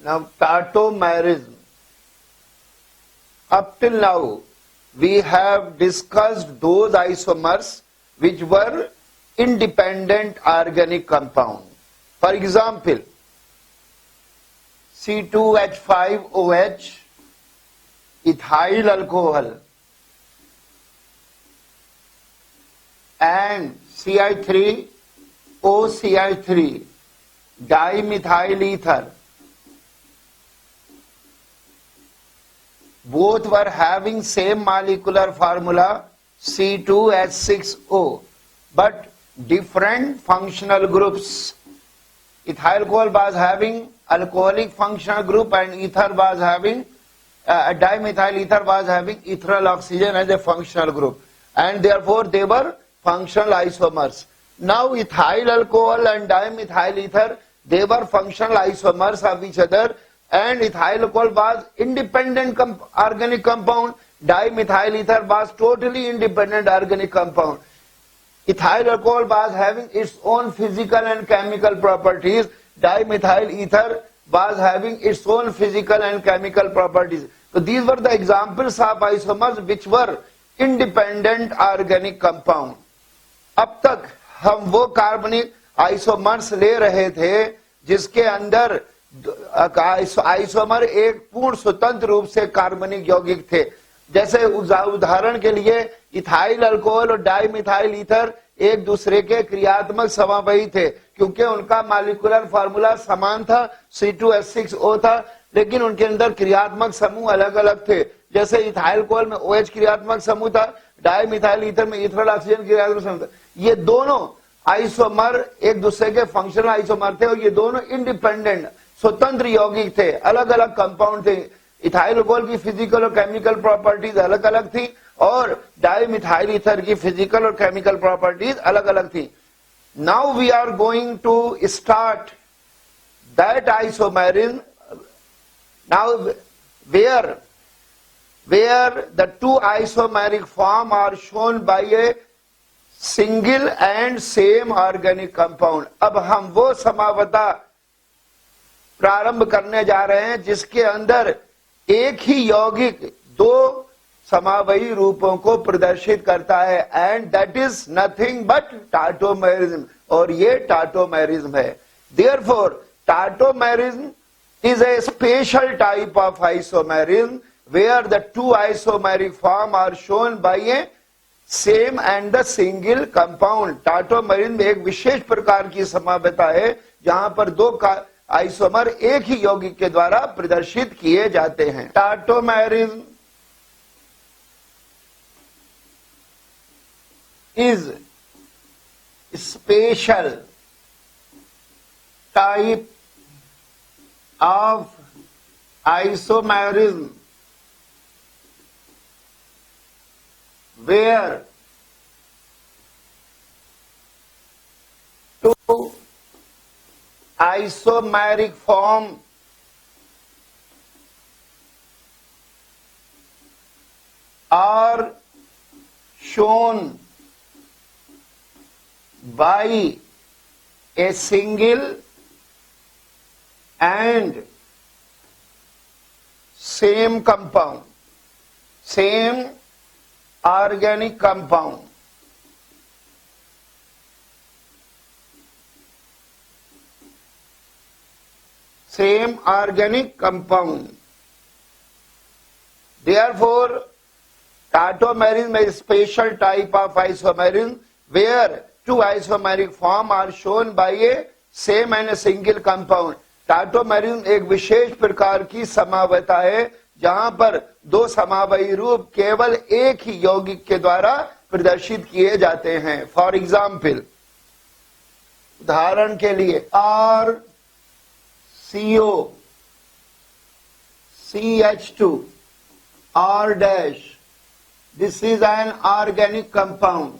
Now, tautomerism. Up till now, we have discussed those isomers which were independent organic compound. For example, C2H5OH, ethyl alcohol, and CI3OCI3, dimethyl ether. Both were having same molecular formula C2H6O, but different functional groups. Ethyl alcohol was having alcoholic functional group and ether was having dimethyl ether was having ethyl oxygen as a functional group, and therefore they were functional isomers. Now ethyl alcohol and dimethyl ether, they were functional isomers of each other, and ethyl alcohol was independent organic compound, dimethyl ether was totally independent organic compound. Ethyl alcohol was having its own physical and chemical properties, dimethyl ether was having its own physical and chemical properties. So these were the examples of isomers which were independent organic compound. अब तक हम वो कार्बनिक isomers ले रहे थे जिसके अंदर आइसोमर एक पूर्ण स्वतंत्र रूप से कार्बनिक यौगिक थे. जैसे उदाहरण के लिए इथाइल अल्कोहल और डाइमिथाइल ईथर एक दूसरे के क्रियात्मक समावयी थे क्योंकि उनका मॉलिक्यूलर फार्मूला समान था, C2H6O था, लेकिन उनके अंदर क्रियात्मक समूह अलग अलग थे. जैसे इथाइल अल्कोहल में OH क्रियात्मक समूह था, डाइमिथाइल ईथर में इथरल ऑक्सीजन क्रियात्मक समूह था. ये दोनों आइसोमर एक दूसरे के फंक्शनल आइसोमर थे और ये दोनों इंडिपेंडेंट स्वतंत्र यौगिक थे, अलग अलग कंपाउंड थे. इथाइल अल्कोहल की फिजिकल और केमिकल प्रॉपर्टीज अलग अलग थी और डाइमिथाइल ईथर की फिजिकल और केमिकल प्रॉपर्टीज अलग अलग थी. Now we are going to start that isomerism. Now where the two isomeric form are shown by a single and same organic compound. अब हम वो समावता प्रारंभ करने जा रहे हैं जिसके अंदर एक ही यौगिक दो समावयी रूपों को प्रदर्शित करता है, and that is nothing but tautomerism, और ये टाटोमेरिज्म है. Therefore tautomerism is a special type of isomerism where the two isomeric form are shown by a same and the single compound. Tautomerism एक विशेष प्रकार की समावता है जहां पर दो आइसोमर एक ही यौगिक के द्वारा प्रदर्शित किए जाते हैं. Tautomerism is special type of isomerism where two isomeric form are shown by a single and same compound, same organic compound. Same organic compound. Therefore, tautomerism is a special type of isomerism where two isomeric form are shown by a same and a single compound. Tautomerism एक विशेष प्रकार की समावता है जहां पर दो समावयी रूप केवल एक ही यौगिक के द्वारा प्रदर्शित किए जाते हैं. फॉर एग्जाम्पल, उदाहरण के लिए RCO CH2 R dash, this is an organic compound.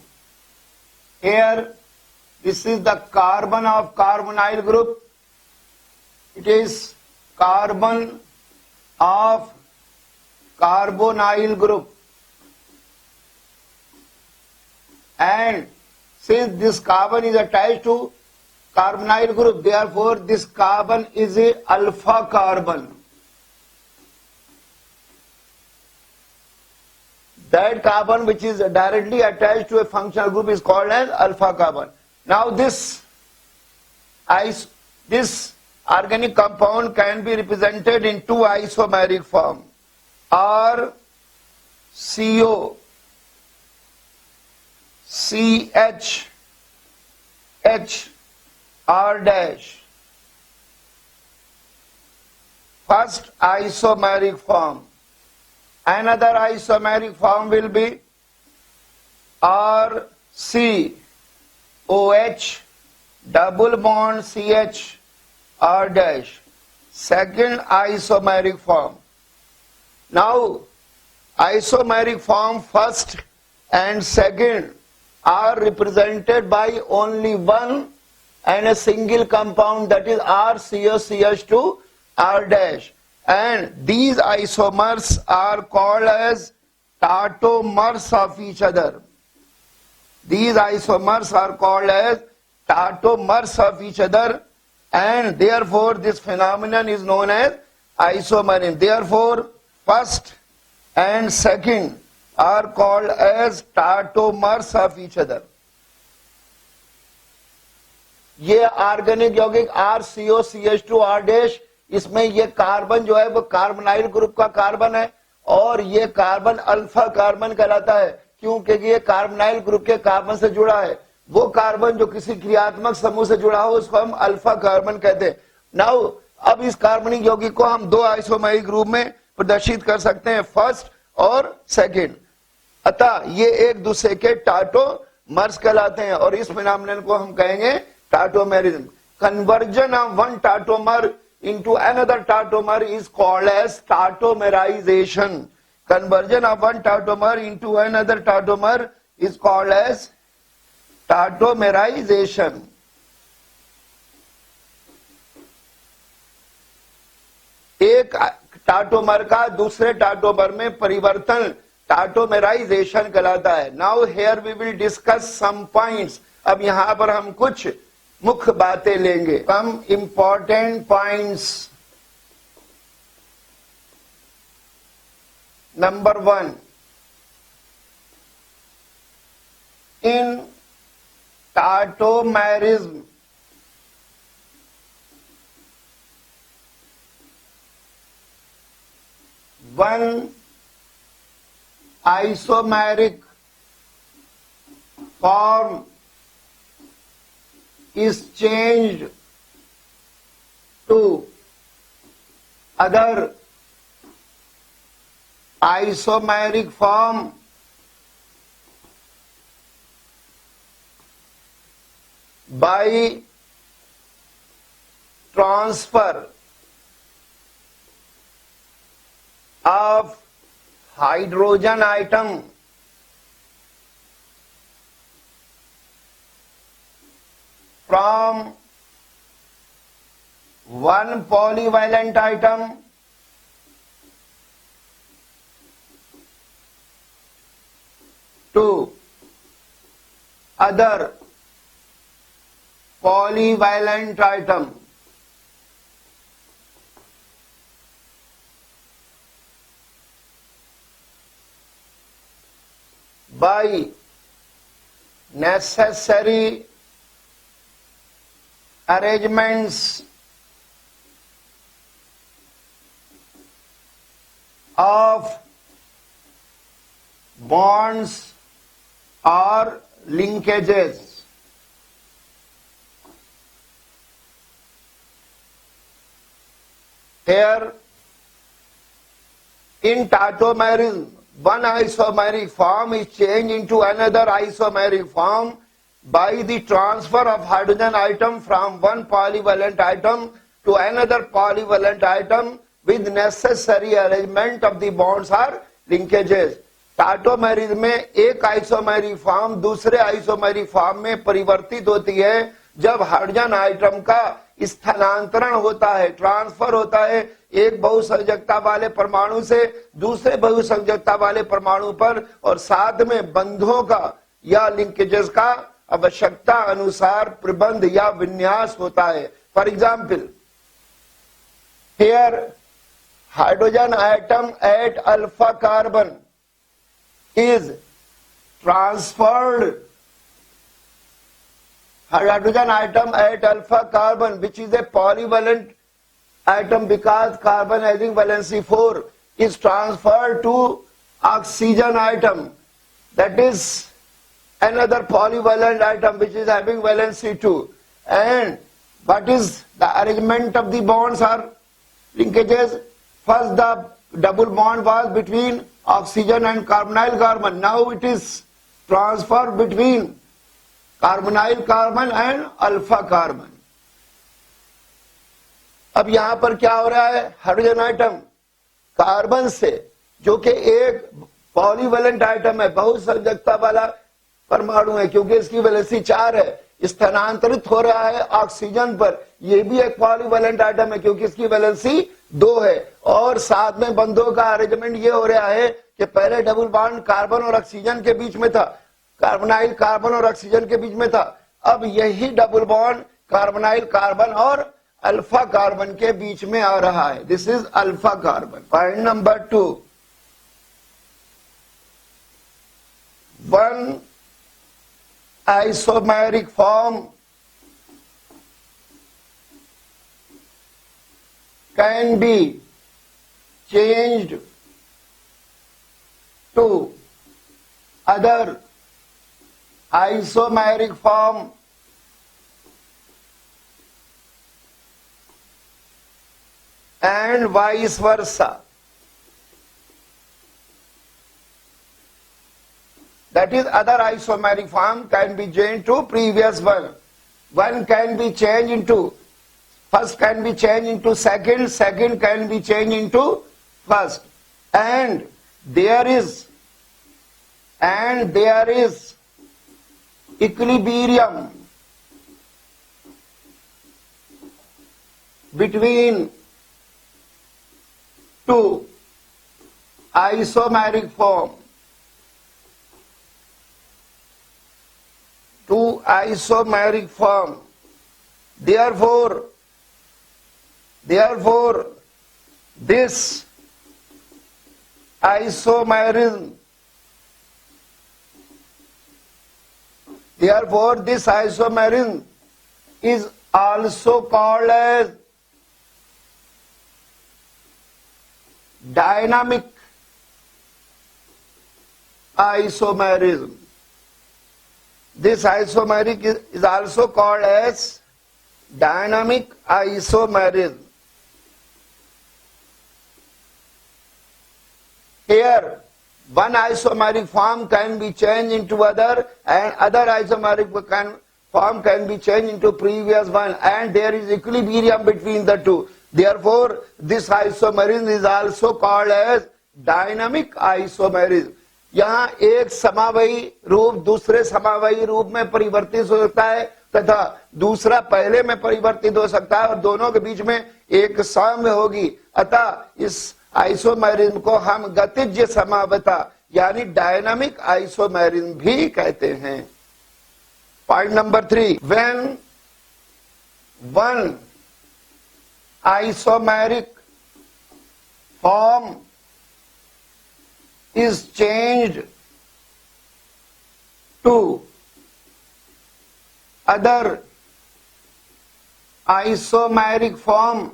Here this is the carbon of carbonyl group. It is carbon of carbonyl group, and since this carbon is attached to carbonyl group. Therefore, this carbon is a alpha carbon. That carbon which is directly attached to a functional group is called as alpha carbon. Now this organic compound can be represented in two isomeric form, RCO, CH, H, R dash. First isomeric form. Another isomeric form will be RCOH, double bond CH, R dash. Second isomeric form. Now, isomeric form first and second are represented by only one and a single compound, that is RCOCH2 R dash. And these isomers are called as tautomers of each other. These isomers are called as tautomers of each other, and therefore this phenomenon is known as isomerism. Therefore, first and second are called as tautomers of each other. ये organic यौगिक RCOCH2 R dash, इसमें ये carbon जो है वो carbonyl group का carbon है और ये कार्बन अल्फा कार्बन कहलाता है, क्योंकि ये कार्बोनाइल ग्रुप के कार्बन से जुड़ा है। वो कार्बन जो किसी क्रियात्मक समूह से जुड़ा हो उसको हम अल्फा कार्बन कहते हैं। नाउ अब इस कार्बनिक यौगिक को हम दो आइसोमेरिक ग्रुप में प्रदर्शित कर सकते हैं, फर्स्ट और सेकंड। अतः ये एक दूसरे के टाटोमर्स कहलाते हैं और इस फिनोमेनन को हम कहेंगे tautomerism. Conversion of one tautomer into another tautomer is called as tautomerization. Conversion of one tautomer into another tautomer is called as tautomerization. एक टाटोमर का दूसरे टाटोमर में परिवर्तन टाटोमेराइजेशन कहलाता है। Now here we will discuss some points. अब यहां पर हम कुछ मुख्य बातें लेंगे, some important points. Number 1, in tautomerism one isomeric form is changed to other isomeric form by transfer of hydrogen atom from one polyvalent atom to other polyvalent atom. By necessary arrangements of bonds or linkages. Here, in tautomerism, one isomeric form is changed into another isomeric form by the transfer of hydrogen atom from one polyvalent atom to another polyvalent atom with necessary arrangement of the bonds or linkages. tautomerism में एक isomeric form दूसरे isomeric form में परिवर्तित होती है जब hydrogen atom का स्थानांतरण होता है, ट्रांसफर होता है एक बहुसंयोजकता वाले परमाणु से दूसरे बहुसंयोजकता वाले परमाणु पर, और साथ में बंधों का या लिंकेजेस का आवश्यकता अनुसार प्रबंध या विन्यास होता है. For example, here hydrogen atom at alpha carbon is transferred. Hydrogen atom at alpha carbon, which is a polyvalent atom because carbon having valency 4, is transferred to oxygen atom, that is another polyvalent atom which is having valency 2. And what is the arrangement of the bonds or linkages? First the double bond was between oxygen and carbonyl carbon. Now it is transferred between carbonyl carbon and alpha carbon. अब यहां पर क्या हो रहा है? Hydrogen atom carbon से, जो कि एक पॉलीवेलेंट आइटम है, बहुसंयोजकता वाला परमाणु है क्योंकि इसकी वैलेंसी 4 है, स्थानांतरित हो रहा है ऑक्सीजन पर. यह भी एक पॉलीवेलेंट आइटम है क्योंकि इसकी वैलेंसी 2 है. और साथ में बंधों का अरेंजमेंट ये हो रहा है कि पहले डबल बॉन्ड कार्बन और ऑक्सीजन के बीच में था, कार्बोनाइल कार्बन और ऑक्सीजन के बीच में था. अब यही डबल बॉन्ड कार्बोनाइल कार्बन और अल्फा कार्बन के बीच में आ रहा है. This is alpha carbon. Point number 2, one isomeric form can be changed to other isomeric form and vice versa. That is, other isomeric form can be changed to previous one. One can be changed into, first can be changed into second, second can be changed into first. And there is equilibrium between two isomeric form. Two isomeric form. Therefore, this isomerism, is also called as dynamic isomerism. This isomeric is also called as dynamic isomerism. Here, one isomeric form can be changed into other, and other isomeric form can be changed into previous one, and there is equilibrium between the two. Therefore, this isomerism is also called as dynamic isomerism. यहाँ एक समावयी रूप दूसरे समावयी रूप में परिवर्तित हो सकता है तथा दूसरा पहले में परिवर्तित हो सकता है और दोनों के बीच में एक साम्य होगी. अतः इस आइसोमेरिज्म को हम गतिज समावता यानी डायनामिक आइसोमेरिज्म भी कहते हैं. Point number 3, when one isomeric form is changed to other isomeric form,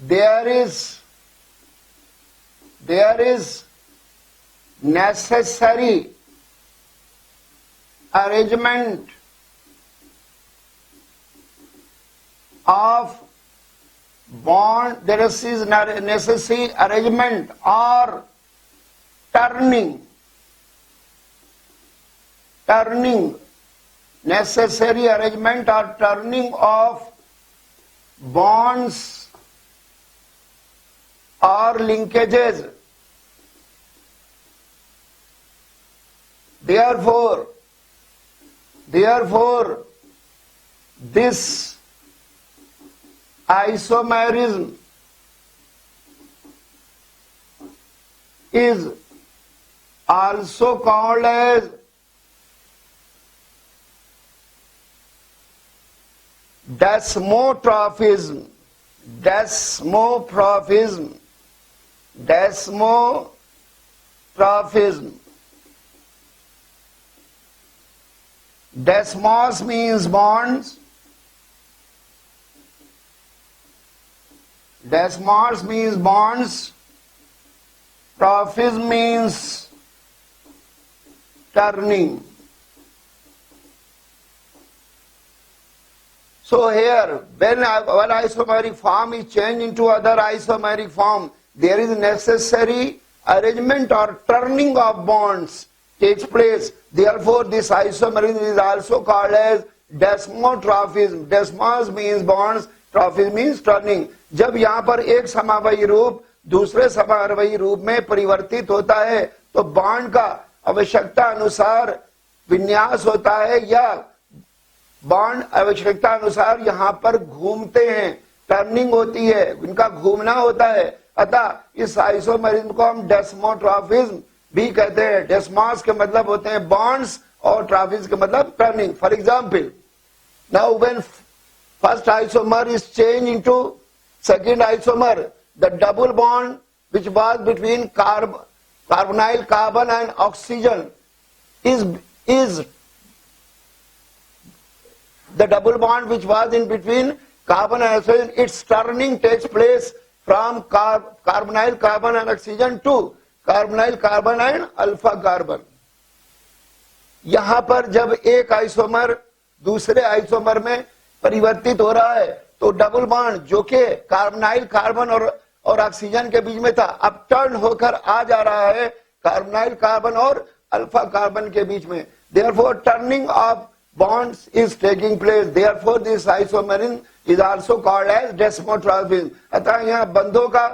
there is necessary arrangement of bond, there is necessary arrangement or turning, necessary arrangement or turning of bonds or linkages. Therefore, this isomerism is also called as desmotrophism. Desmotrophism. Desmotrophism. Desmos means bonds. Desmos means bonds. Trophism means turning. So here, when one isomeric form is changed into other isomeric form, there is necessary arrangement or turning of bonds takes place. Therefore, this isomerism is also called as desmotrophism. Desmos means bonds, trophism means turning. जब यहाँ पर एक समावयी रूप दूसरे समावयी रूप में परिवर्तित होता है तो बॉन्ड का आवश्यकता अनुसार विन्यास होता है या बॉन्ड आवश्यकता अनुसार यहाँ पर घूमते हैं, टर्निंग होती है, इनका घूमना होता है। अतः इस आइसोमेरिज्म को हम डेस्मोट्रॉफिज्म भी कहते हैं। डेस्मोस के मतलब होते हैं बॉन्ड्स और ट्रॉफिज के मतलब turning. For example, now when first isomer is change into second isomer, the double bond which was between carbonyl carbon and oxygen is the double bond which was in between carbon and oxygen, its turning takes place from carbonyl carbon and oxygen to carbonyl carbon and alpha carbon. यहां पर जब एक isomer दूसरे isomer में परिवर्तित हो रहा है तो डबल बॉन्ड जो कि कार्बोनाइल कार्बन और ऑक्सीजन के बीच में था अब टर्न होकर आ जा रहा है कार्बोनाइल कार्बन और अल्फा कार्बन के बीच में। Therefore, turning of bonds is taking place. Therefore, this isomerism is also called as desmotrophism. अतः यहाँ बंधों का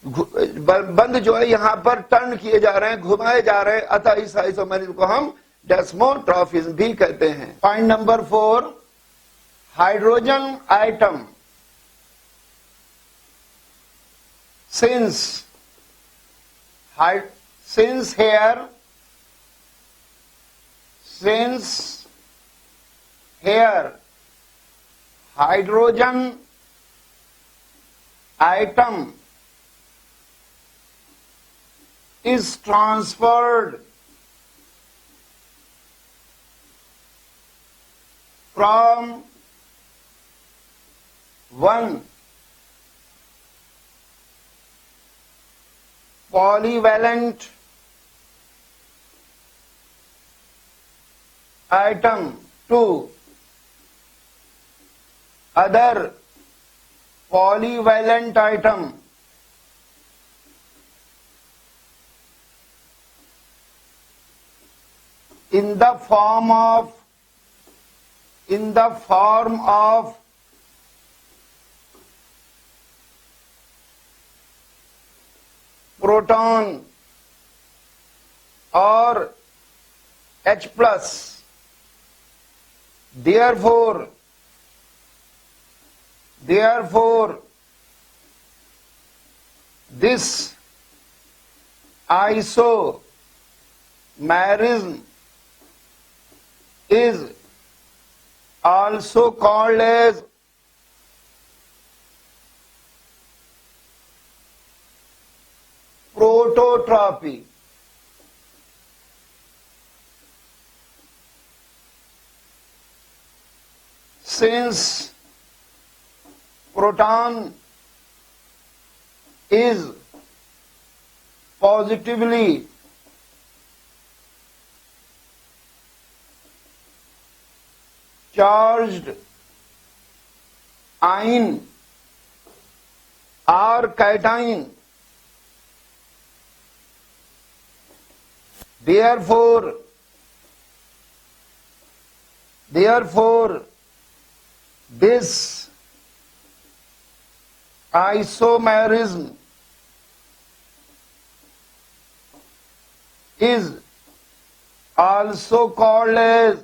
बंध जो है यहाँ पर टर्न किए जा रहे हैं, घुमाए जा रहे हैं, अतः इस आइसोमेरिज्म को हम डेस्मोट्रॉफिज्म भी कहते हैं। Point number 4, hydrogen atom. Since here hydrogen atom is transferred from one polyvalent atom to other polyvalent atom, in the form of proton or H plus. Therefore, this isomerism is also called as prototropy. Since proton is positively charged ion or cation, therefore this isomerism is also called as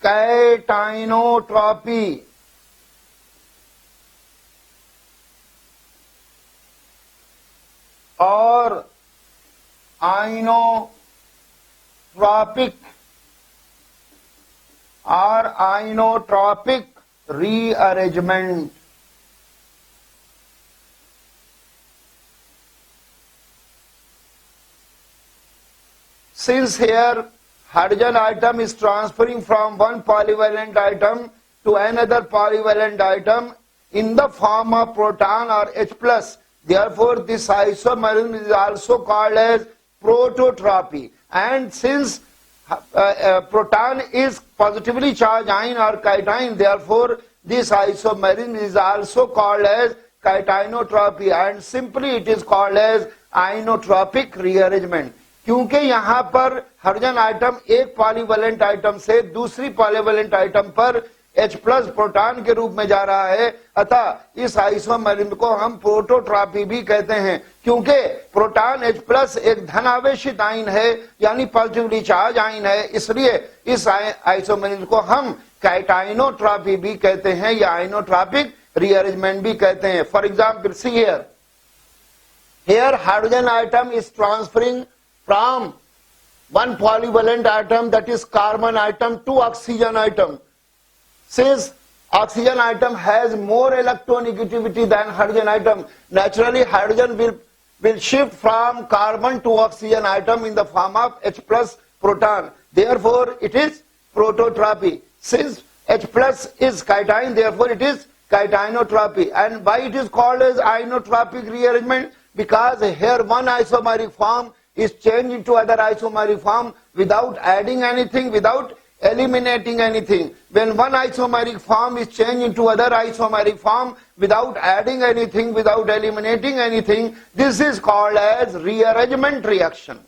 cationotropy. or inotropic rearrangement. Since here hydrogen atom is transferring from one polyvalent atom to another polyvalent atom in the form of proton or H+, therefore this isomerism is also called as prototropy. And since proton is positively charged ion or cation, therefore this isomerism is also called as cationotropy, and simply it is called as inotropic rearrangement. क्योंकि यहाँ पर hydrogen item एक polyvalent item से दूसरी polyvalent item पर H+ proton के रूप में जा रहा है, अतः इस आइसोमेरिज्म को हम प्रोटोट्रॉपी भी कहते हैं, क्योंकि प्रोटॉन H+ एक धनावेशित आयन है, यानी पॉजिटिवली चार्ज आयन है, इसलिए इस आइसोमेरिज्म को हम कैटाइनोट्रॉपी भी कहते हैं या आइनोट्रॉपिक रीअरेंजमेंट भी कहते हैं. For example, see here hydrogen atom is transferring from one polyvalent atom, that is carbon atom, to oxygen atom. Since oxygen atom has more electronegativity than hydrogen atom, naturally hydrogen will shift from carbon to oxygen atom in the form of H+ proton. Therefore it is prototropy. Since H+ is cation, therefore it is cationotropy. And why it is called as inotropic rearrangement? Because here one isomeric form is changed into other isomeric form without adding anything, without eliminating anything. When one isomeric form is changed into other isomeric form without adding anything, without eliminating anything, this is called as rearrangement reaction.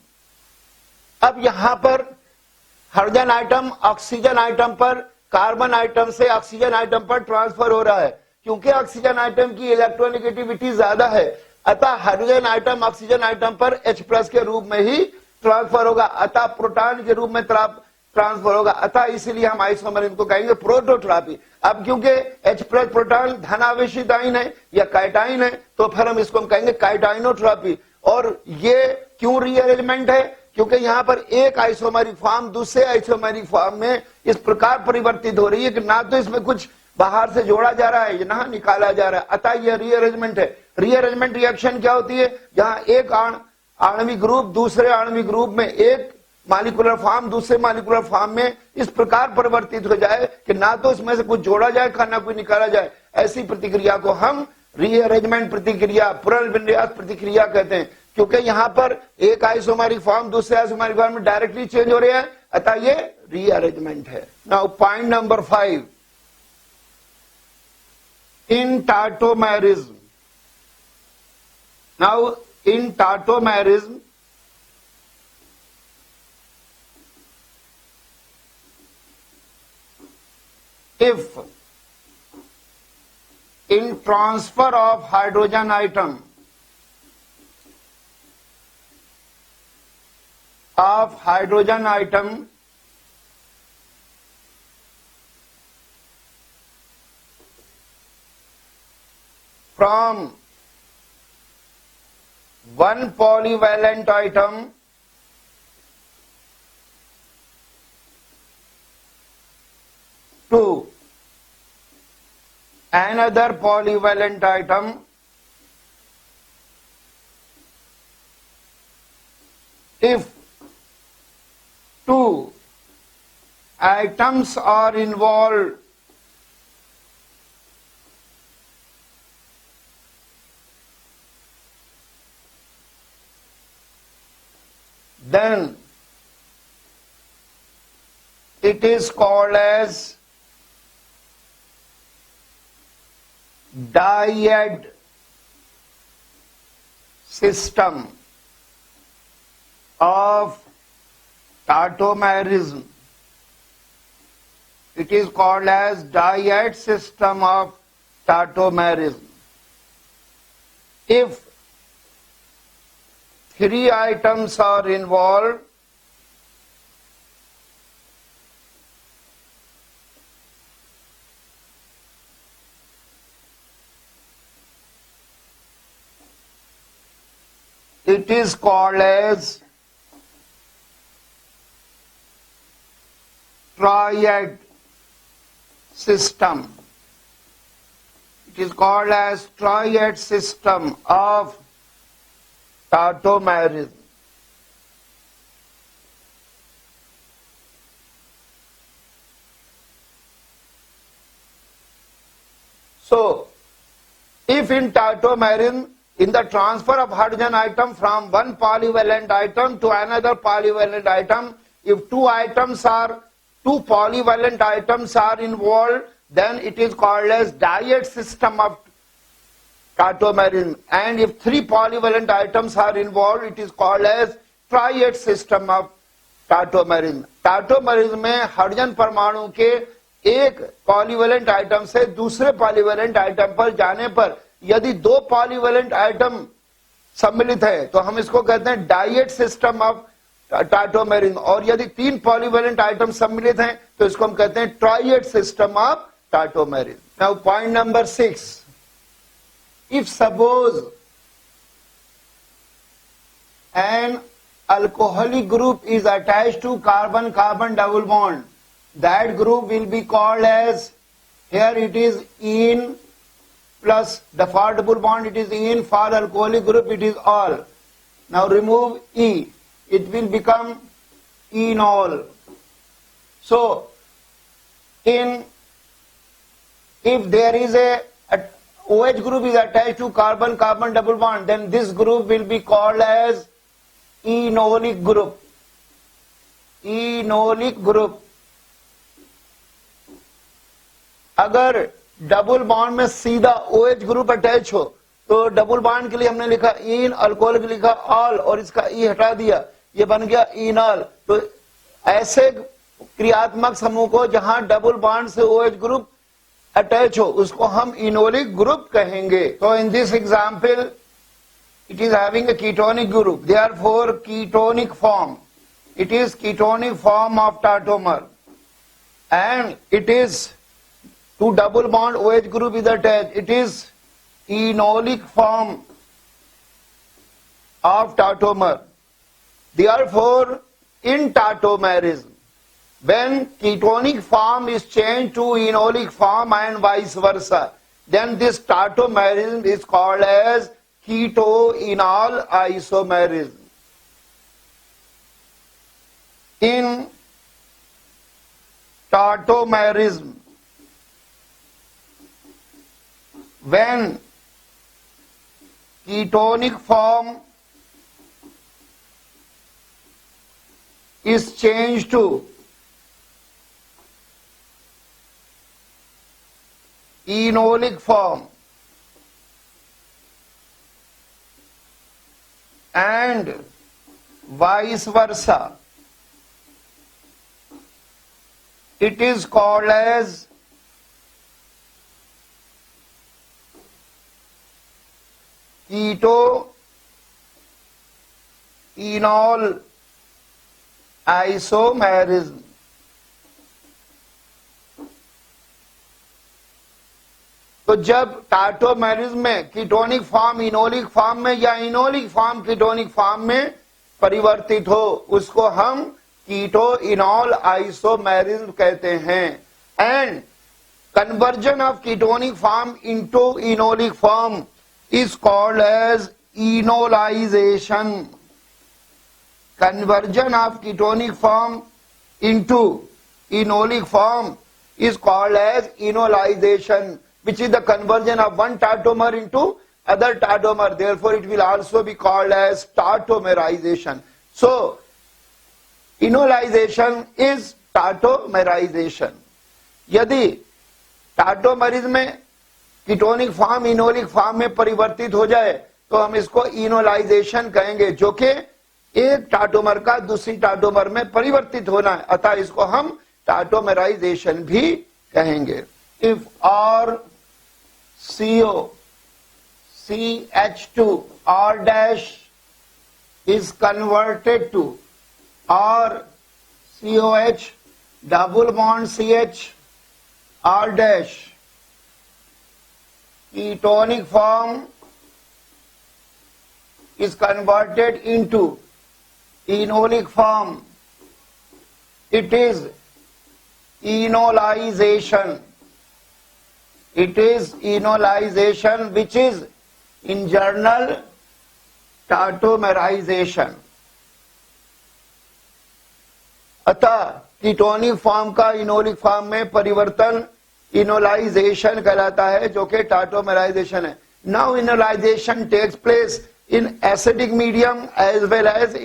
अब यहाँ पर hydrogen item oxygen atom पर, carbon atom से oxygen atom पर transfer हो रहा है. क्योंकि ऑक्सीजन आइटम की इलेक्ट्रोनेगेटिविटी ज्यादा है, अतः हाइड्रोजन आइटम ऑक्सीजन आइटम पर H+ के रूप में ही ट्रांसफर होगा, अतः प्रोटॉन के रूप में ट्रांसफर होगा, अतः इसीलिए हम आइसोमेरिज्म को कहेंगे प्रोटोट्रॉपी. अब क्योंकि H+ प्रोटॉन धनावेशित आयन है या कैटाइन है, तो फिर हम इसको कहेंगे कैटाइनोट्रॉपी. और ये क्यों रीअरेंजमेंट है? क्योंकि यहाँ पर एक आइसोमेरिक फॉर्म दूसरे आइसोमेरिक फॉर्म में इस प्रकार परिवर्तित हो रही है कि ना तो इसमें कुछ बाहर से जोड़ा जा रहा है, ना निकाला जा रहा है, अतः यह रीअरेंजमेंट है. रीअरेंजमेंट रिएक्शन क्या होती है? जहां एक आणविक ग्रुप दूसरे आणविक ग्रुप में, एक मॉलिक्यूलर फॉर्म दूसरे मॉलिक्यूलर फॉर्म में इस प्रकार परिवर्तित हो जाए कि ना तो इसमें से कुछ जोड़ा जाए, ना कोई निकाला जाए, ऐसी प्रतिक्रिया को हम रीअरेंजमेंट प्रतिक्रिया, पुनर्विन्यास प्रतिक्रिया कहते हैं. क्योंकि यहाँ पर एक आइसोमेरिक फॉर्म दूसरे आइसोमेरिक फॉर्म में डायरेक्टली चेंज हो रहे हैं, अतः ये रीअरेंजमेंट है. Now point number 5, in tautomerism. Now in tautomerism, if in transfer of hydrogen atom from one polyvalent item to another polyvalent item, if two atoms are involved, then it is called as dyad system of tautomerism. It is called as dyad system of tautomerism. If three items are involved, it is called as triad system. It is called as triad system of tautomerism. So, if in tautomerism, in the transfer of hydrogen atom from one polyvalent atom to another polyvalent atom, if two polyvalent items are involved, then it is called as dyad system of tautomerism. And if three polyvalent items are involved, it is called as triad system of tautomerism. Tautomerism में hydrogen परमाणु के एक polyvalent item से दूसरे polyvalent item पर जाने पर यदि दो पॉलीवेलेंट आइटम सम्मिलित है तो हम इसको कहते हैं डाइएट सिस्टम ऑफ tautomerism, और यदि तीन पॉलीवेलेंट आइटम सम्मिलित हैं तो इसको हम कहते हैं triad system of tautomerism. Now point number 6, if suppose an alcoholic group is attached to carbon-carbon double bond, that group will be called as, here it is ene plus the for double bond it is ene, for alcoholic group it is all. Now remove E, it will become enol. So if there is a OH group is attached to carbon-carbon double bond, then this group will be called as enolic group. Enolic group. अगर double bond में सीधा OH group attach हो तो double bond के लिए हमने लिखा इन, alcohol के लिखा ऑल और इसका ई हटा दिया, ये बन गया इनॉल. तो ऐसे क्रियात्मक समूह को जहां डबल बॉन्ड से OH ग्रुप अटैच हो उसको हम इनोलिक ग्रुप कहेंगे. तो in this example it is having a ketonic group, therefore ketonic form, it is ketonic form of tautomer, and it is two double bond OH group is attached, it is enolic form of tautomer. Therefore in tautomerism, when ketonic form is changed to enolic form and vice versa, then this tautomerism is called as keto-enol isomerism. In tautomerism, when ketonic form is changed to enolic form and vice versa, it is called as keto-enol isomerism. तो जब tautomerism में ketonic form enolic form में या enolic form ketonic form में परिवर्तित हो उसको हम कीटो इनॉल आइसोमेरिज्म कहते हैं. And conversion of ketonic form into enolic form is called as enolization. Conversion of ketonic form into enolic form is called as enolization, which is the conversion of one tautomer into other tautomer. Therefore, it will also be called as tautomerization. So, enolization is tautomerization. यदि tautomerism में ketonic form enolic form में परिवर्तित हो जाए तो हम इसको enolisation कहेंगे, जो कि एक टाटोमर का दूसरी टाटोमर में परिवर्तित होना है, अतः इसको हम टाटोमेराइजेशन भी कहेंगे. If R CO CH2 R dash is converted to R COH double bond CH R dash, ketonic form is converted into enolic form, it is enolization. It is enolization, which is in journal tautomerization. अतः ketonic form का enolic form में परिवर्तन enolization कहलाता है, जो कि tautomerization है. Now enolization takes place in acidic medium as well as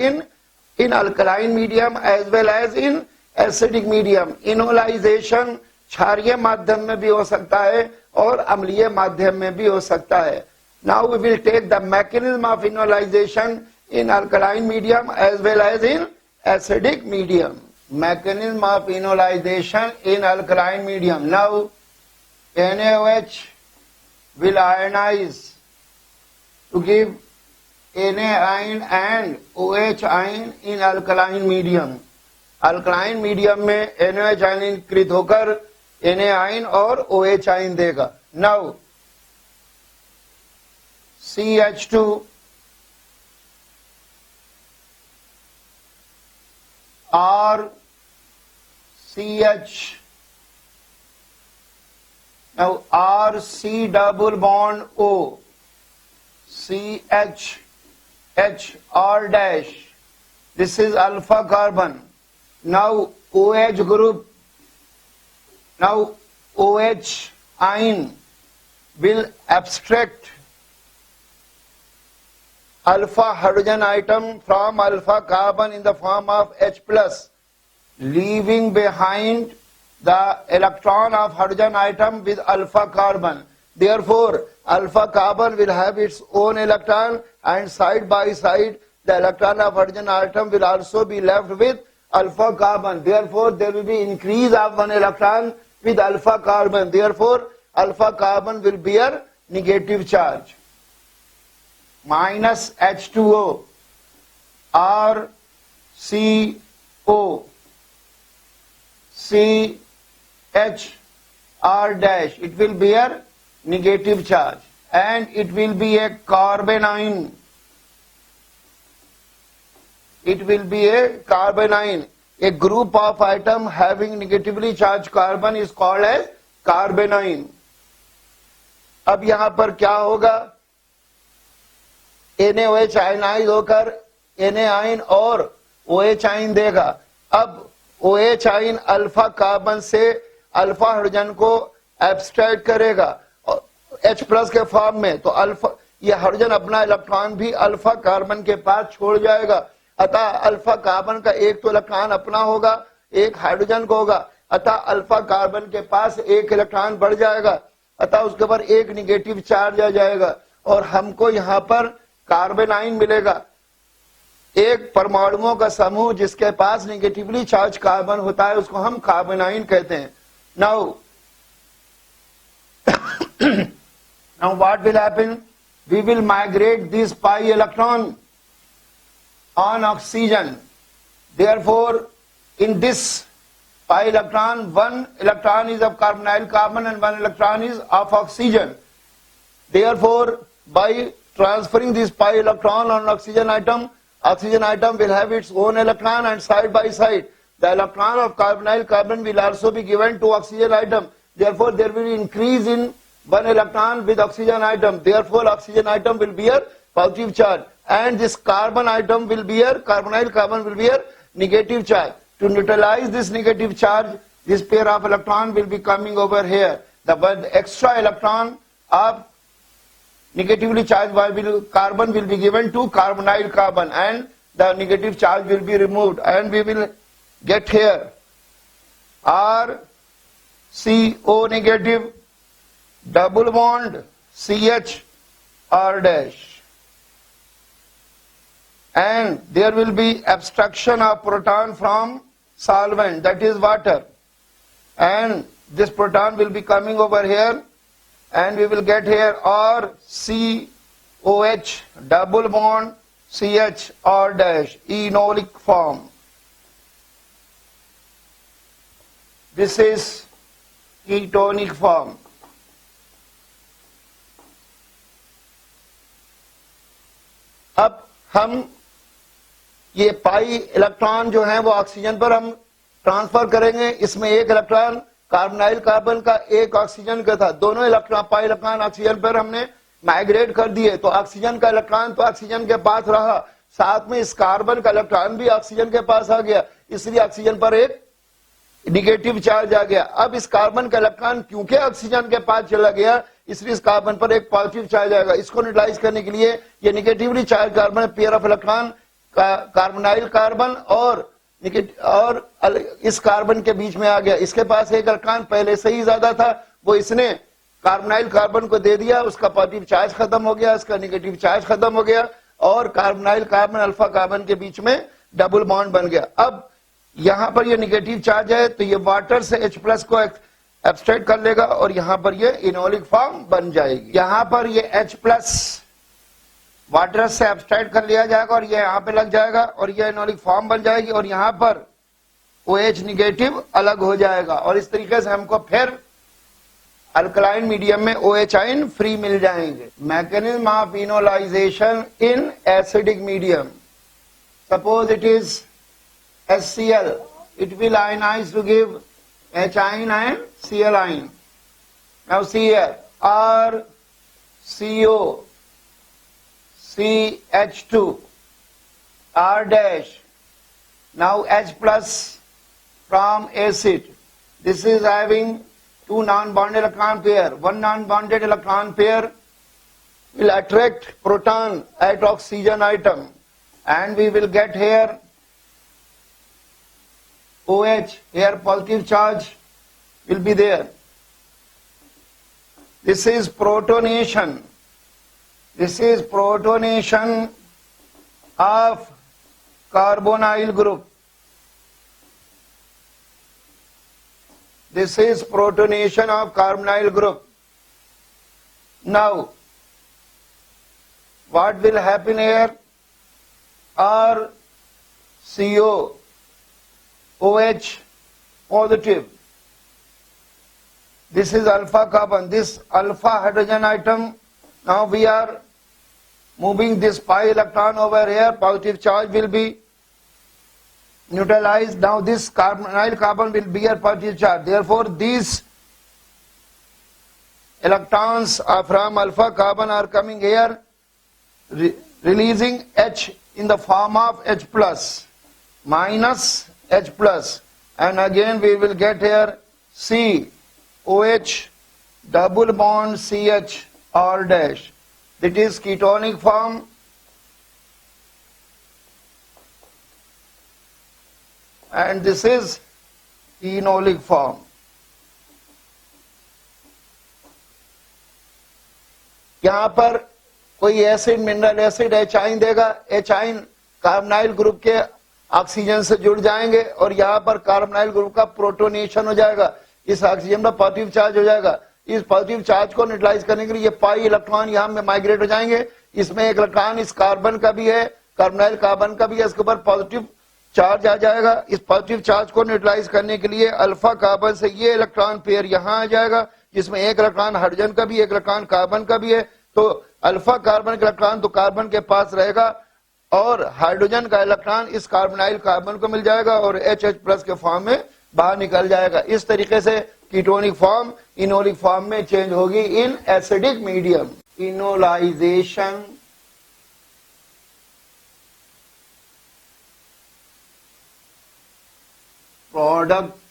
in alkaline medium as well as in acidic medium. Enolization क्षारीय माध्यम में भी हो सकता है और अम्लीय माध्यम में भी हो सकता है. Now we will take the mechanism of enolization in alkaline medium as well as in acidic medium. Mechanism of enolization in alkaline medium. Now NaOH will ionize to give Na ion and OH ion in alkaline medium. Alkaline medium में NaOH आयनीकृत होकर Na ion और OH ion देगा. Now CH2 R CH. Now R C double bond O CH H R dash. This is alpha carbon. Now OH group. Now OH ion will abstract alpha hydrogen atom from alpha carbon in the form of H plus, leaving behind the electron of hydrogen atom with alpha carbon. Therefore, alpha carbon will have its own electron, and side by side the electron of hydrogen atom will also be left with alpha carbon. Therefore, there will be increase of one electron with alpha carbon. Therefore, alpha carbon will bear negative charge. Minus H2O R C O C H R dash. It will bear negative charge and it will be a carbanion. It will be a carbanion. A group of atom having negatively charged carbon is called as carbanion. अब यहां पर क्या होगा? NaOH ionise होकर Na ion और OH ion देगा. अब OH ion alpha carbon से अल्फा हाइड्रोजन को एब्स्ट्रैक्ट करेगा H प्लस के फॉर्म में. तो अल्फा ये हाइड्रोजन अपना इलेक्ट्रॉन भी अल्फा कार्बन के पास छोड़ जाएगा. अतः अल्फा कार्बन का एक तो इलेक्ट्रॉन अपना होगा, एक हाइड्रोजन को होगा. अतः अल्फा कार्बन के पास एक इलेक्ट्रॉन बढ़ जाएगा. अतः उसके ऊपर एक निगेटिव चार्ज आ जाएगा और हमको यहाँ पर कार्बनाइन मिलेगा. एक परमाणुओं का समूह जिसके पास निगेटिवली चार्ज कार्बन होता है उसको हम कार्बनाइन कहते हैं. Now what will happen? We will migrate this pi electron on oxygen. Therefore, in this pi electron, one electron is of carbonyl carbon and one electron is of oxygen. Therefore, by transferring this pi electron on oxygen atom will have its own electron, and side by side the electron of carbonyl carbon will also be given to oxygen atom. Therefore, there will be increase in one electron with oxygen atom. Therefore, oxygen atom will bear positive charge, and this carbon atom will bear, carbonyl carbon will bear negative charge. To neutralize this negative charge, this pair of electron will be coming over here. The extra electron of negatively charged carbon will be given to carbonyl carbon, and the negative charge will be removed, and we will get here R CO negative double bond CH R dash. And there will be abstraction of proton from solvent, that is water, and this proton will be coming over here, and we will get here R C O H double bond CH R dash, enolic form. This is ketonic form. अब हम ये pi electron जो है वो oxygen पर हम transfer करेंगे। इसमें एक इलेक्ट्रॉन कार्बोनाइल कार्बन का, एक ऑक्सीजन का था, दोनों इलेक्ट्रॉन पाई इलेक्ट्रॉन ऑक्सीजन पर हमने माइग्रेट कर दिए, तो ऑक्सीजन का इलेक्ट्रॉन तो ऑक्सीजन के पास रहा, साथ में इस कार्बन का इलेक्ट्रॉन भी ऑक्सीजन के पास आ गया, इसलिए ऑक्सीजन पर एक निगेटिव चार्ज आ गया। अब इस कार्बन का इलेक्ट्रॉन क्योंकि ऑक्सीजन के पास चला गया, इसलिए इस कार्बन पर एक पॉजिटिव चार्ज आएगा। इसको न्यूट्रलाइज करने के लिए ये negatively charge carbon, pair of electron carbonyl carbon और इस कार्बन के बीच में आ गया। इसके पास एक इलेक्ट्रॉन पहले से ही ज्यादा था, वो इसने कार्बोनाइल कार्बन को दे दिया, उसका पॉजिटिव चार्ज खत्म हो गया, इसका निगेटिव चार्ज खत्म हो गया और कार्बोनाइल कार्बन अल्फा कार्बन के बीच में डबल बॉन्ड बन गया। अब यहां पर ये निगेटिव चार्ज है तो ये वाटर से H प्लस को एब्स्ट्रैक्ट कर लेगा और यहां पर ये इनोलिक फॉर्म बन जाएगी। यहां पर ये H प्लस वाटर से एब्स्ट्रैक्ट कर लिया जाएगा और ये यहां पे लग जाएगा और ये इनोलिक फॉर्म बन जाएगी और यहां पर OH निगेटिव अलग हो जाएगा और इस तरीके से हमको फिर अल्कलाइन मीडियम में OH आयन फ्री मिल जाएंगे। Mechanism of enolization in acidic medium, suppose it is HCl, it will ionize to give H ion and Cl ion. Now see here, RCO, CH2, R dash, now H plus from acid. This is having two non-bonded electron pair. One non-bonded electron pair will attract proton at oxygen atom and we will get here OH, here positive charge will be there. This is protonation. This is protonation of carbonyl group. This is protonation of carbonyl group. Now, what will happen here? RCO, OH positive. This is alpha carbon, this alpha hydrogen atom. Now we are moving this pi electron over here, positive charge will be neutralized. Now this carbonyl carbon will bear positive charge. Therefore these electrons from alpha carbon are coming here, releasing H in the form of H plus minus H plus, and again we will get here C, OH, double bond CH, R dash. That is ketonic form, and this is enolic form. यहाँ पर कोई acid, mineral acid H ion देगा, H ion carbonyl group के oxygen से जुड़ जाएंगे और यहाँ पर कार्बोनाइल ग्रुप का प्रोटोनेशन हो जाएगा, इस ऑक्सीजन पर पॉजिटिव चार्ज हो जाएगा। इस पॉजिटिव चार्ज को न्यूट्रलाइज करने के लिए ये पाई इलेक्ट्रॉन यहाँ में माइग्रेट हो जाएंगे। इसमें एक इलेक्ट्रॉन इस कार्बन का भी है, कार्बोनाइल कार्बन का भी है, इसके ऊपर पॉजिटिव चार्ज आ जाएगा। इस पॉजिटिव चार्ज को न्यूट्रलाइज करने के लिए अल्फा कार्बन से ये इलेक्ट्रॉन पेयर यहाँ आ जाएगा, जिसमें एक इलेक्ट्रॉन हाइड्रोजन का भी, एक इलेक्ट्रॉन कार्बन का भी है। तो अल्फा कार्बन का इलेक्ट्रॉन तो कार्बन के पास रहेगा और हाइड्रोजन का इलेक्ट्रॉन इस कार्बोनाइल कार्बन को मिल जाएगा और H प्लस के फॉर्म में बाहर निकल जाएगा। इस तरीके से कीटोनिक फॉर्म इनोलिक फॉर्म में चेंज होगी इन acidic medium. Enolisation product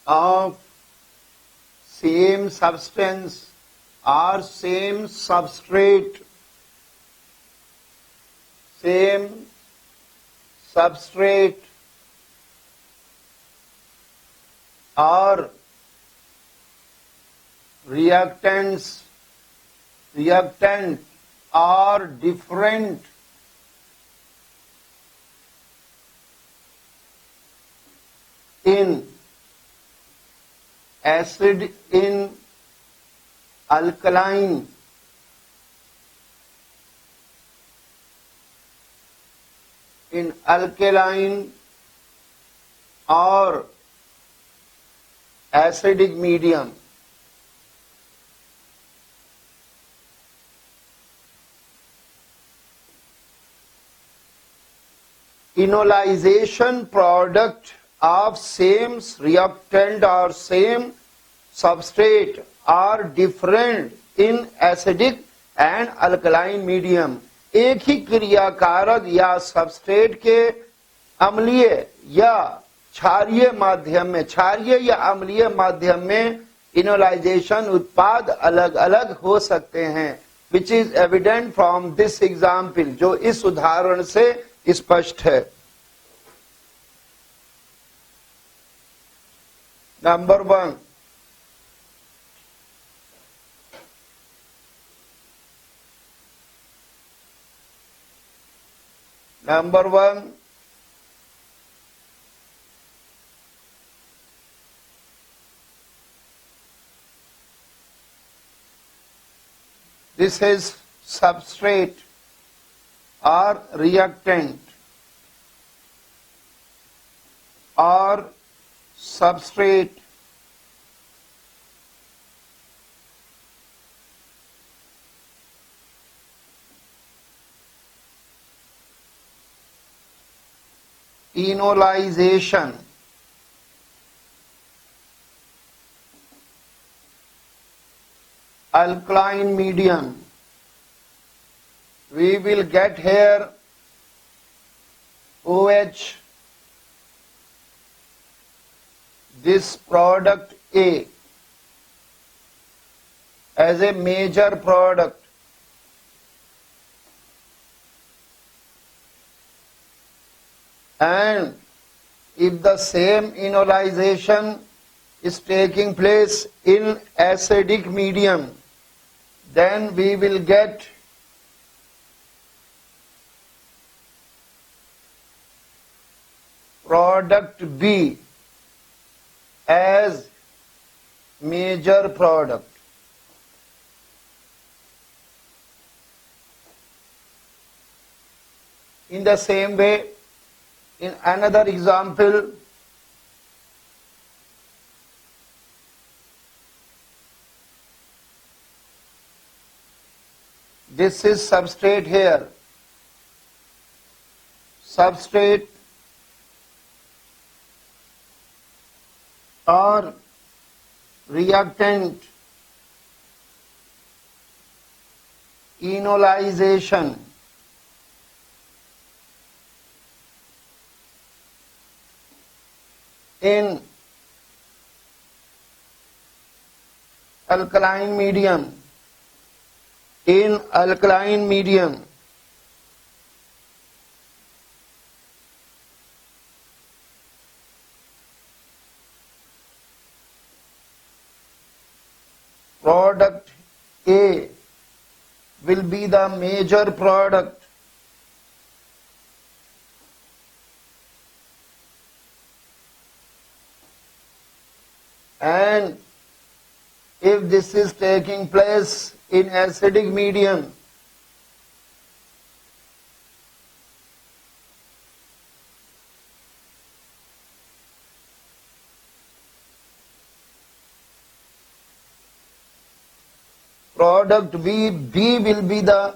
of same substance or same substrate or reactant are different in acid, in alkaline, or acidic medium. enolization product of same reactant or same substrate are different in acidic and alkaline medium. एक ही क्रिया कारक या substrate के अम्लीय या क्षारीय माध्यम में, क्षारीय या अम्लीय माध्यम में इनोलाइजेशन उत्पाद अलग अलग हो सकते हैं, which is evident from this example, जो इस उदाहरण से स्पष्ट है. Number 1, Number 1, this is substrate or reactant or substrate enolization. Alkaline medium. We will get here OH, this product A, as a major product. And if the same enolization is taking place in acidic medium, then we will get product B as major product. In the same way, in another example, this is substrate here. Substrate or reactant enolization. In alkaline medium, product A will be the major product. And if this is taking place in acidic medium, product B will be the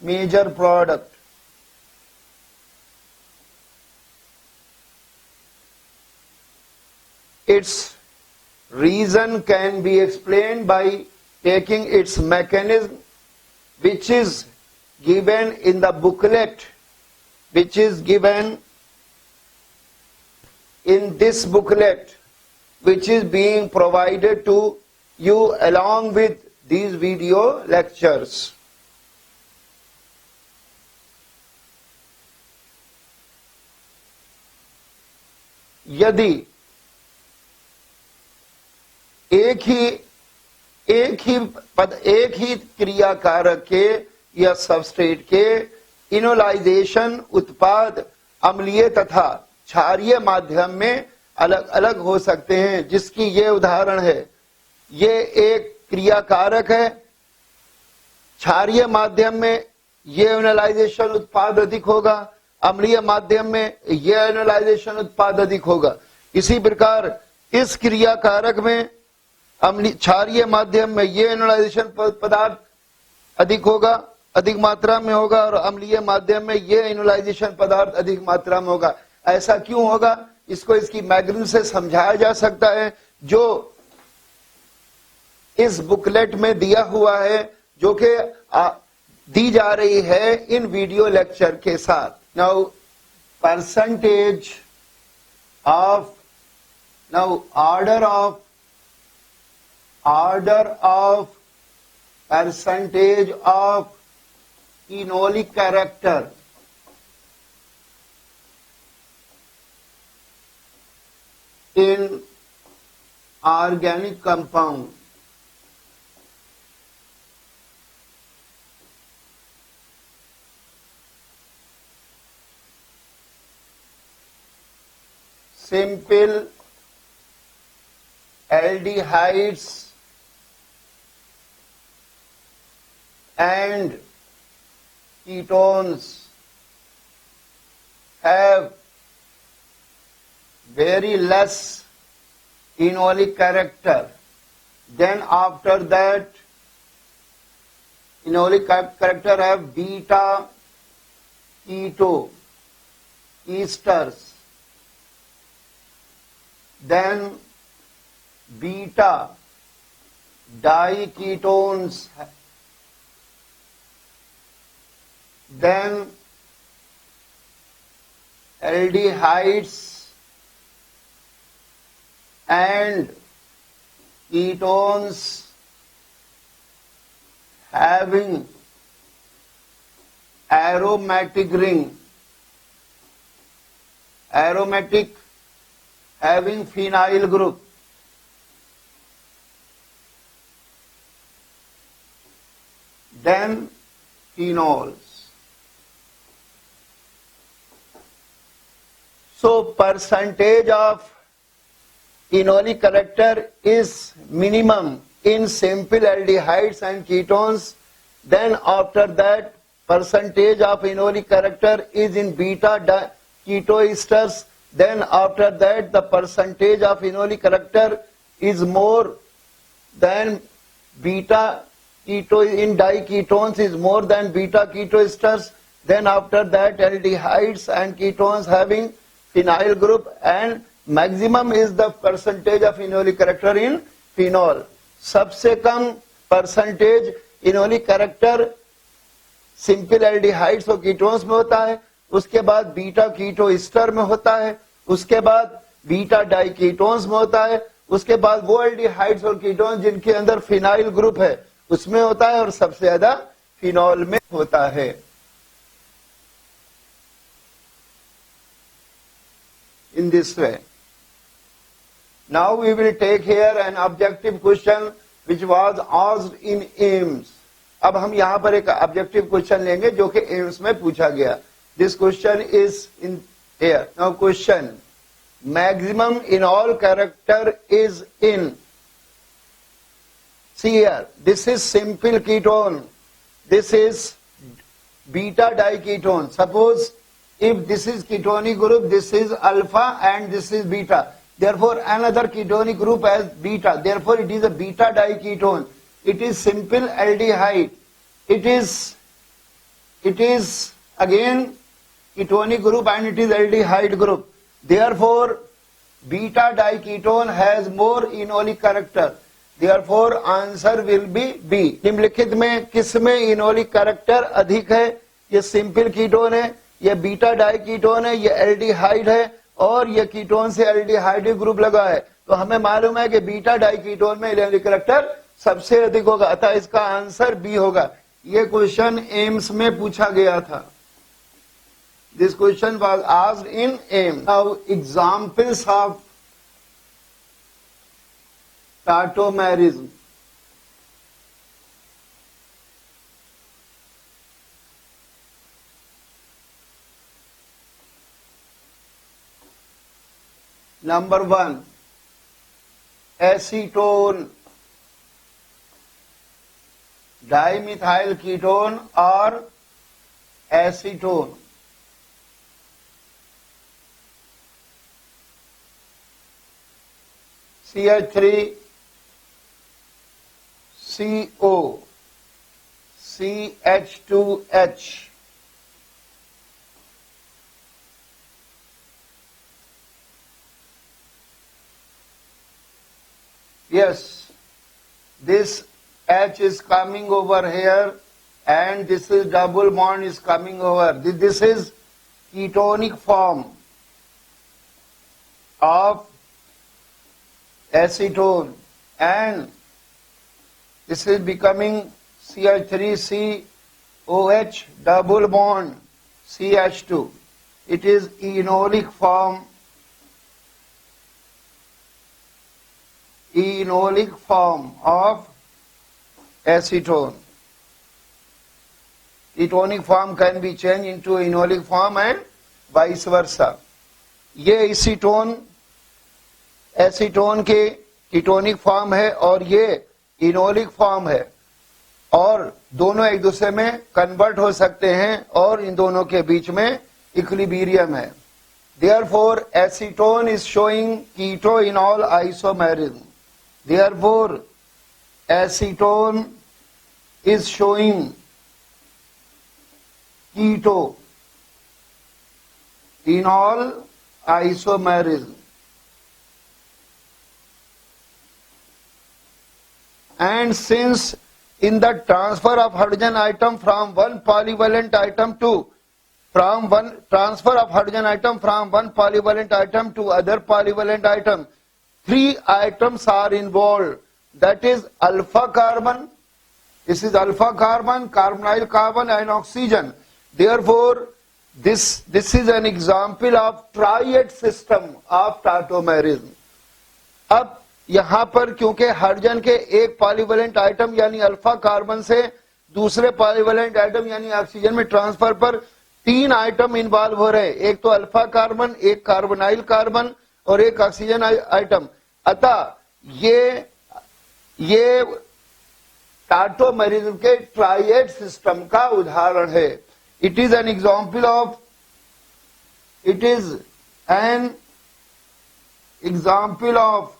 major product. Its reason can be explained by taking its mechanism, which is given in the booklet, which is given in this booklet, which is being provided to you along with these video lectures. यदि एक ही क्रिया कारक के या substrate के enolisation उत्पाद अम्लीय तथा क्षारीय माध्यम में अलग अलग हो सकते हैं, जिसकी ये उदाहरण है. ये एक क्रिया कारक है, क्षारीय माध्यम में ये इनोलाइजेशन उत्पाद अधिक होगा, अम्लीय माध्यम में ये इनोलाइजेशन उत्पाद अधिक होगा. इसी प्रकार इस क्रिया कारक में क्षारीय माध्यम में ये इनोलाइजेशन पदार्थ अधिक होगा अधिक मात्रा में होगा और अम्लीय माध्यम में ये इनोलाइजेशन पदार्थ अधिक मात्रा में होगा। ऐसा क्यों होगा, इसको इसकी मैग्नीट्यूड से समझाया जा सकता है, जो इस बुकलेट में दिया हुआ है, जो कि दी जा रही है इन वीडियो लेक्चर के साथ। Now percentage of, now order of percentage of enolic character in organic compound. Simple aldehydes and ketones have very less enolic character. Then after that, enolic character have beta keto esters, then beta diketones, then aldehydes and ketones having aromatic ring, aromatic having phenyl group, then phenols. So percentage of enolic character is minimum in simple aldehydes and ketones. Then after that, percentage of enolic character is in beta keto esters. Then after that, the percentage of enolic character is more than beta keto in diketones is more than beta keto esters. Then after that, aldehydes and ketones having phenyl group, and maximum is the percentage of enolic character in phenol. सबसे कम percentage enolic character simple aldehydes और ketones में होता है, उसके बाद beta keto Easter में होता है, उसके बाद बीटा डाइकीटोन्स में होता है, उसके बाद वो एल्डिहाइड्स और कीटोन्स जिनके अंदर फिनाइल ग्रुप है उसमें होता है, और सबसे ज्यादा फिनॉल में होता है. In this way. Now we will take here an objective question which was asked in AIIMS. अब हम यहाँ पर एक ऑब्जेक्टिव क्वेश्चन लेंगे जो कि एम्स में पूछा गया. This question is in here. Now question. Maximum in all character is in. See here. This is simple ketone. This is beta diketone. Suppose if this is ketonic group, this is alpha and this is beta. Therefore, another ketonic group has beta. Therefore, it is a beta diketone. It is simple aldehyde. It is again ketonic group and it is aldehyde group. Therefore, beta diketone has more enolic character. Therefore, answer will be B. निम्नलिखित में किस में enolic character अधिक है? ये simple ketone है, ये beta diketone है, ये एल्डिहाइड है, और ये कीटोन से एल्डिहाइड ग्रुप लगा है. तो हमें मालूम है कि बीटा डाइकीटोन में इलेक्ट्रिक कैरेक्टर सबसे अधिक होगा, अतः इसका आंसर बी होगा. ये क्वेश्चन एम्स में पूछा गया था. This question was asked in AIIMS. Now examples of tautomerism. Number 1, acetone, dimethyl ketone or acetone. CH3CO, CH2H. Yes, this H is coming over here and this is double bond is coming over. This is ketonic form of acetone and this is becoming CH3COH double bond CH2. It is enolic form. Enolic form of acetone. Ketonic form can be changed into enolic form and vice versa. ये acetone के ketonic form है और ये enolic form है और दोनों एक दूसरे में कन्वर्ट हो सकते हैं और इन दोनों के बीच में इक्विलिब्रियम है. Therefore, acetone is showing keto-enol isomerism. Therefore, acetone is showing keto-enol isomerism. And since in the transfer of hydrogen atom from one polyvalent atom to transfer of hydrogen atom from one polyvalent atom to other polyvalent atom, 3 atoms are involved. That is alpha carbon. This is alpha carbon, carbonyl carbon and oxygen. Therefore, this is an example of triad system of tautomerism. अब यहाँ पर क्योंकि hydrogen के एक polyvalent item यानी alpha carbon से दूसरे polyvalent item यानी ऑक्सीजन में ट्रांसफर पर 3 आइटम इन्वॉल्व हो रहे हैं. एक तो अल्फा कार्बन, एक कार्बोनाइल कार्बन और एक ऑक्सीजन आइटम. अतः ये टाटोमेरिज्म के ट्राइएड सिस्टम का उदाहरण है. It is an example of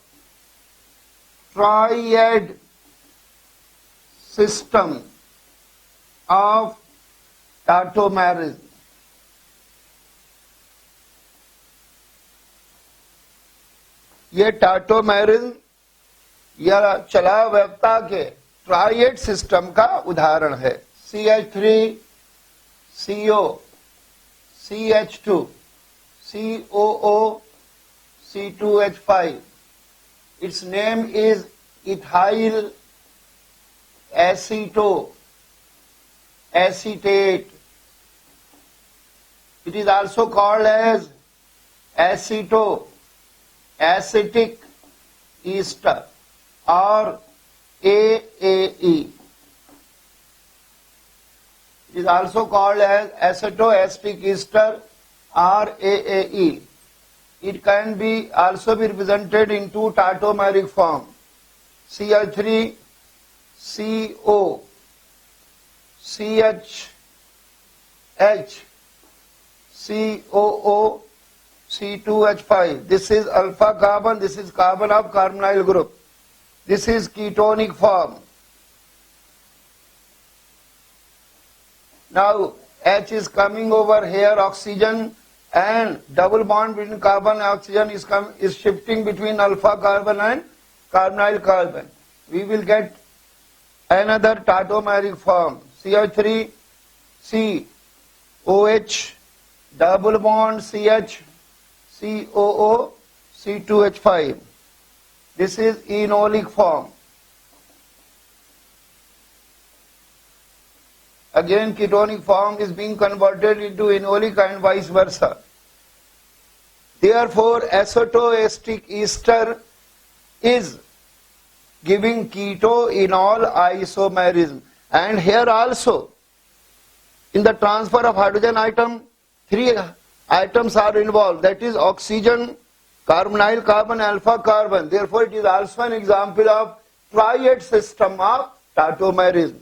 triad system of tautomerism. ये टाटोमेरिज्म या चलावकता के ट्राइएड सिस्टम का उदाहरण है. CH3CO, CH2, COO, C2H5. Its name is ethyl acetate. It is also called as acetic ester or AAE. It is also called as acetoacetic ester or AAE. It can be also be represented in 2 tautomeric form, CH3CO, CHH, COO, C2H5. This is alpha carbon, this is carbon of carbonyl group. This is ketonic form. Now H is coming over here, oxygen, and double bond between carbon and oxygen is shifting between alpha carbon and carbonyl carbon. We will get another tautomeric form, CH3COH double bond CH COO C2H5. This is enolic form. Again, ketonic form is being converted into enolic and vice versa. Therefore, acetoacetic ester is giving keto-enol isomerism. And here also, in the transfer of hydrogen atom, 3 atoms are involved. That is oxygen, carbonyl carbon, alpha carbon. Therefore, it is also an example of triad system of tautomerism.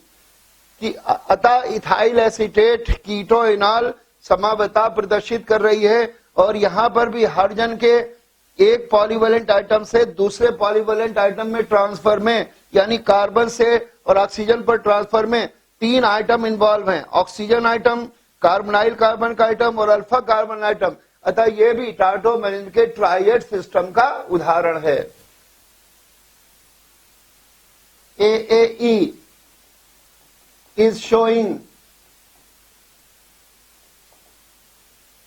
कि अतः ethyl acetate कीटोइनॉल समावता प्रदर्शित कर रही है और यहाँ पर भी हाइड्रोजन के एक पॉलीवेलेंट आइटम से दूसरे पॉलीवेलेंट आइटम में ट्रांसफर में यानी कार्बन से और ऑक्सीजन पर ट्रांसफर में तीन आइटम इन्वॉल्व हैं, ऑक्सीजन आइटम, कार्बोनाइल कार्बन का आइटम और अल्फा कार्बन आइटम। अतः ये भी टार्टोमेरिन के ट्राइएड सिस्टम का उदाहरण है। AAE is showing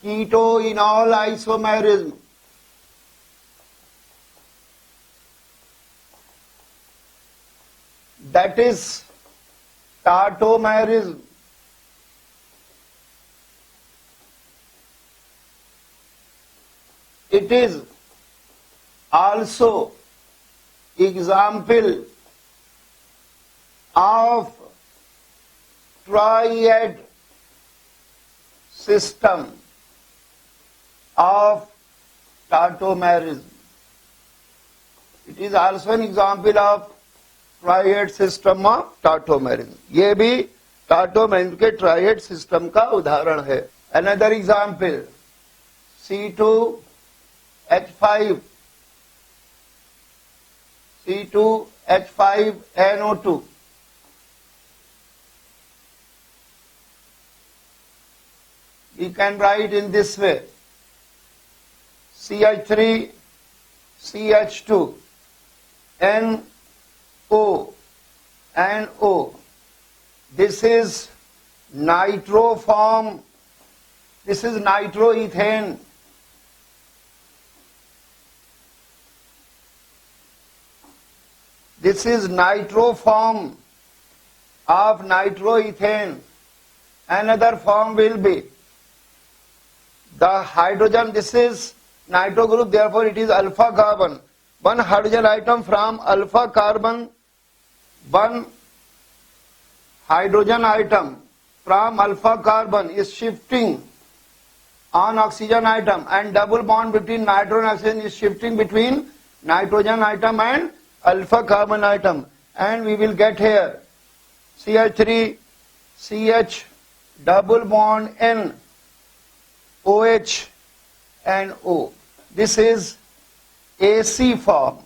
keto-enol isomerism. That is tartomerism. It is also example of triad system of tartomerism. It is also an example of triad system of tartomerism. ये भी tartomerism के triad system का उदाहरण है। Another example, C2H5, C2H5NO2. We can write in this way, CH3, CH2, NO, NO. This is nitroform, this is nitroethane. This is nitroform of nitroethane. Another form will be the hydrogen. This is nitro group, therefore it is alpha carbon. One hydrogen atom from alpha carbon, one hydrogen atom from alpha carbon is shifting on oxygen atom, and double bond between nitrogen and oxygen is shifting between nitrogen atom and alpha carbon atom, and we will get here CH3, CH, double bond N, OH and O. This is AC form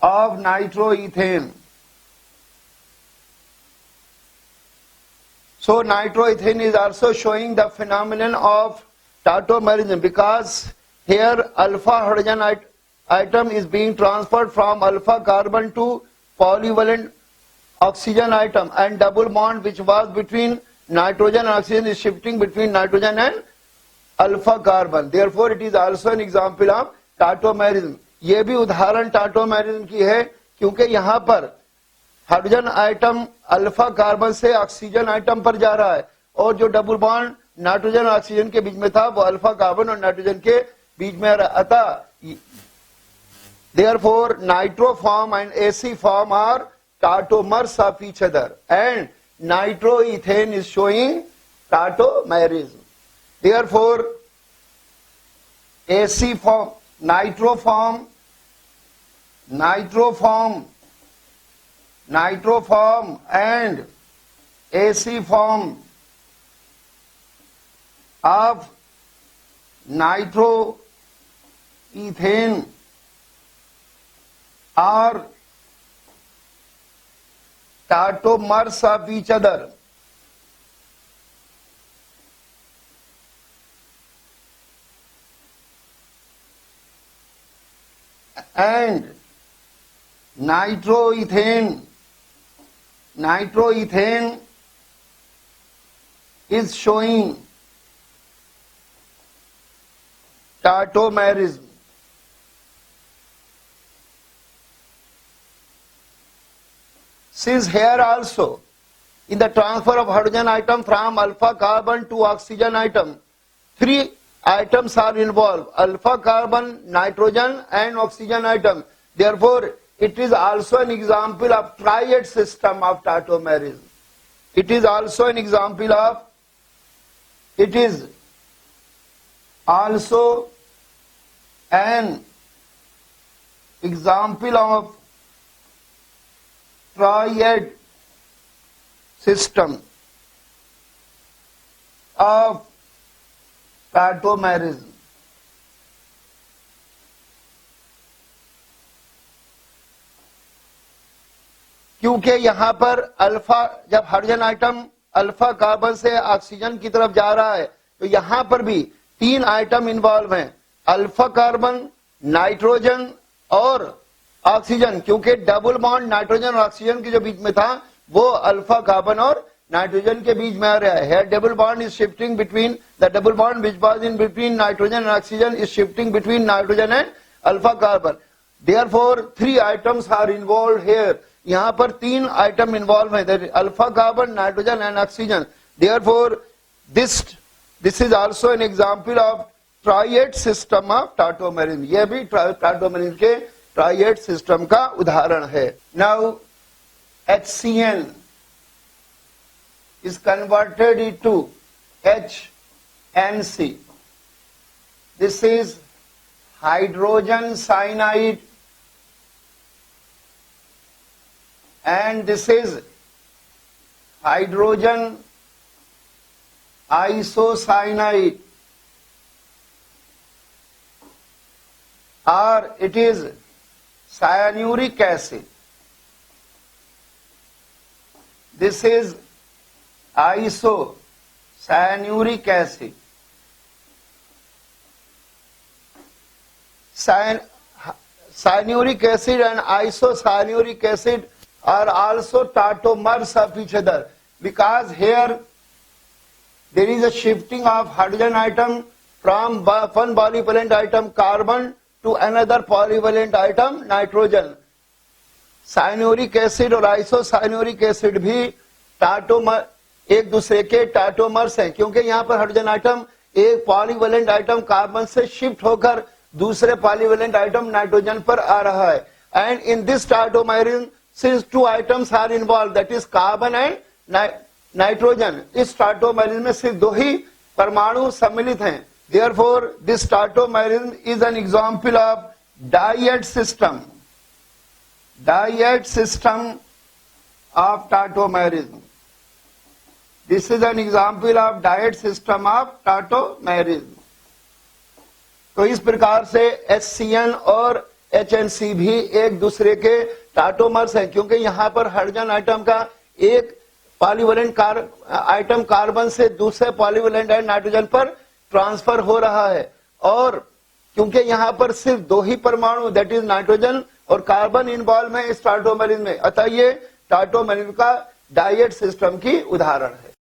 of nitroethane. So nitroethane is also showing the phenomenon of tartomerism, because here alpha hydrogen atom is being transferred from alpha carbon to polyvalent oxygen atom, and double bond which was between nitrogen and oxygen is shifting between nitrogen and alpha carbon. Therefore it is also an example of tartomerism. ये भी उदाहरण टार्टोमेरिज्म की है, क्योंकि यहाँ पर hydrogen item alpha carbon से oxygen atom पर जा रहा है, और जो डबल बॉन्ड नाइट्रोजन और ऑक्सीजन के बीच में था वो अल्फा कार्बन और नाइट्रोजन के बीच में आता। Therefore nitro form and AC form are tautomers of each other, and nitroethane is showing tautomerism. Therefore AC form, nitro form and AC form of nitroethane are tautomers of each other. And nitroethane is showing tautomerism. Since here also in the transfer of hydrogen atom from alpha carbon to oxygen atom, three atoms are involved: alpha carbon, nitrogen and oxygen atom. Therefore it is also an example of triad system of tautomerism. It is also an example of, it is also an example of triad system of tautomerism. क्यों चूंकि यहाँ पर alpha, जब hydrogen atom alpha carbon से oxygen की तरफ जा रहा है तो यहाँ पर भी 3 आइटम इन्वॉल्व हैं, अल्फा कार्बन, नाइट्रोजन और ऑक्सीजन। क्योंकि डबल बॉन्ड नाइट्रोजन और ऑक्सीजन के जो बीच में था वो अल्फा कार्बन और नाइट्रोजन के बीच में आ रहा है। Double bond is shifting between the double bond which was in between nitrogen and oxygen is shifting between nitrogen and alpha carbon. Therefore 3 items are involve here. यहाँ पर 3 आइटम इन्वॉल्व है, that is alpha carbon, nitrogen and oxygen. Therefore this is also an example of triad system of tautomerism. यह भी tautomerism के triad system का उदाहरण है। Now HCN is converted into HNC. This is hydrogen cyanide and this is hydrogen isocyanide, or it is cyanuric acid. This is isocyanuric acid. Cyanuric acid and isocyanuric acid are also tautomers of each other, because here there is a shifting of hydrogen atom from one polyvalent item carbon to another polyvalent item nitrogen. Cyanuric acid और isocyanuric acid भी टाटोमर, एक दूसरे के टाटोमर्स हैं, क्योंकि यहाँ पर hydrogen item एक पॉलीवेलेंट आइटम कार्बन से शिफ्ट होकर दूसरे पॉलीवेलेंट आइटम नाइट्रोजन पर आ रहा है। And in this tautomerism since 2 items are involve, that is carbon and nitrogen, इस टाटोमेरिन में सिर्फ 2 ही परमाणु सम्मिलित हैं। Therefore this tautomerism is an example of dyad system, diet system of tautomerism. This is an example of diet system of tautomerism. तो इस प्रकार से HCN और HNC भी एक दूसरे के टाटोमर्स हैं, क्योंकि यहाँ पर हाइड्रोजन आइटम का एक पॉलीवेलेंट आइटम कार्बन से दूसरे पॉलीवेलेंट नाइट्रोजन पर ट्रांसफर हो रहा है, और क्योंकि यहाँ पर सिर्फ 2 ही परमाणु दैट इज नाइट्रोजन और कार्बन इन्वॉल्व है इस टाटोमेरिन में, अतः ये टाटोमेरिन का डाइएड सिस्टम की उदाहरण है।